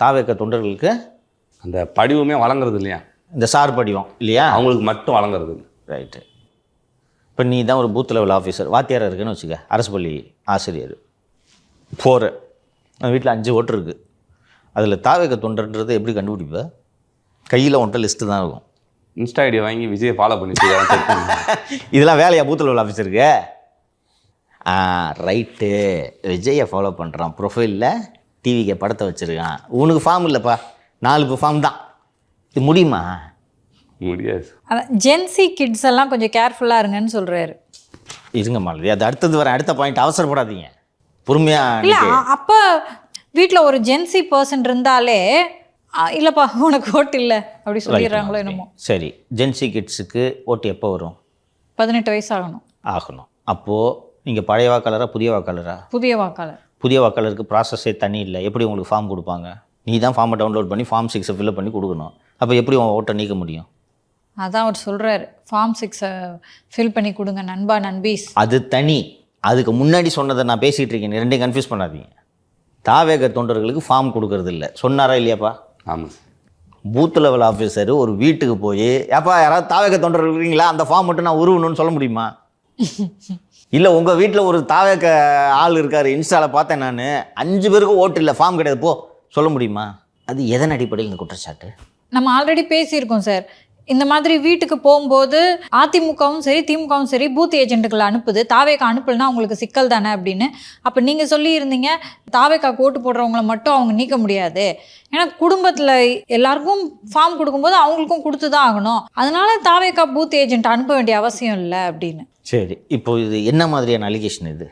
தாவேக்க தொண்டர்களுக்கு அந்த படிவமே வழங்குறது இல்லையா, இந்த சார் படிவம் இல்லையா, அவங்களுக்கு மட்டும் வழங்குறது. ரைட்டு. இப்போ நீ தான் ஒரு பூத் லெவல் ஆஃபீஸர், வாத்தியாராக இருக்குன்னு வச்சுக்க, அரசு பள்ளி ஆசிரியர் போகிற வீட்டில் 5 ஓட்டு இருக்குது. அதில் தாவேக்க தொண்டர்ன்றது எப்படி கண்டுபிடிப்ப? கையில் உன்ட்ட லிஸ்ட்டு தான் இருக்கும். இன்ஸ்டா ஐடியை வாங்கி விஜயை ஃபாலோ பண்ணி இதெல்லாம் வேலையா பூத் லெவல் ஆஃபீஸருக்கு? ரைட்டு, விஜயை ஃபாலோ பண்ணுறான், ப்ரொஃபைலில் டிவிக்கு படத்தை வச்சுருக்கான், உனக்கு ஃபார்ம் இல்லைப்பா, 4 ஃபார்ம் தான், இது முடியுமா? முடியாது. அதான் ஜென்சி கிட்ஸ் எல்லாம் கொஞ்சம் கேர்ஃபுல்லாக இருங்கன்னு சொல்கிறாரு. இருங்க மாலதி, அது அடுத்தது வரேன், அடுத்த பாயிண்ட், அவசரப்படாதீங்க, பொறுமையாக. இல்லை, அப்போ வீட்டில் ஒரு ஜென்சி பர்சன் இருந்தாலே இல்லைப்பா உனக்கு ஓட்டு இல்லை அப்படி சொல்லிடுறாங்களோ என்னமோ. சரி, ஜென்சி கிட்ஸுக்கு ஓட்டு எப்போ வரும்? 18 வயசு ஆகணும். அப்போது நீங்கள் பழைய வாக்காளரா புதிய வாக்காளரா? புதிய வாக்காளர். புதிய வாக்காளருக்கு ப்ராசஸே தனி இல்லை, எப்படி உங்களுக்கு ஃபார்ம் கொடுப்பாங்க? நீ தான் ஃபார்மை டவுன்லோட் பண்ணி ஃபார்ம் 6 ஃபில்அப் பண்ணி கொடுக்கணும். அப்போ எப்படி உன் ஓட்டை நீக்க முடியும்? அதான் அவர் சொல்கிறாரு, ஃபார்ம் 6 ஃபில் பண்ணி கொடுங்க நண்பா நண்பீஸ். அது தனி, அதுக்கு முன்னாடி சொன்னதை நான் பேசிகிட்டு இருக்கேன், ரெண்டையும் கன்ஃபியூஸ் பண்ணாதீங்க. தாவேக தொண்டர்களுக்கு ஃபார்ம் கொடுக்கறது இல்லை சொன்னாரா இல்லையாப்பா? ஆமாம். பூத் லெவல் ஆஃபீஸர் ஒரு வீட்டுக்கு போய், ஏப்பா யாராவது தாவேக தொண்டர்கள் இருக்கிறீங்களா, அந்த ஃபார்ம் மட்டும் நான் உருவணும்னு சொல்ல முடியுமா? இல்லை உங்கள் வீட்டில் ஒரு தாவேக்க ஆள் இருக்கார், இன்ஸ்டாவில் பார்த்தேன் நான், 5 பேருக்கு ஓட்டு இல்லை, ஃபார்ம் கிடையாது போ, சொல்ல முடியுமா? அது எதன் அடிப்படையில் இந்த குற்றச்சாட்டு? நம்ம ஆல்ரெடி பேசியிருக்கோம் சார், இந்த மாதிரி வீட்டுக்கு போகும்போது அதிமுகவும் சரி திமுகவும் சரி பூத் ஏஜென்ட்டுகளை அனுப்புது, தாவேக்கா அனுப்பலைன்னா அவங்களுக்கு சிக்கல் தானே அப்படின்னு. அப்போ நீங்கள் சொல்லியிருந்தீங்க தாவேக்கா ஓட்டு போடுறவங்கள மட்டும் அவங்க நீக்க முடியாது, ஏன்னா குடும்பத்தில் எல்லாருக்கும் ஃபார்ம் கொடுக்கும்போது அவங்களுக்கும் கொடுத்து தான் ஆகணும், அதனால தாவேக்கா பூத் ஏஜென்ட் அனுப்ப வேண்டிய அவசியம் இல்லை அப்படின்னு. சரி, இப்போ இது என்ன மாதிரியான அலிகேஷன் இது?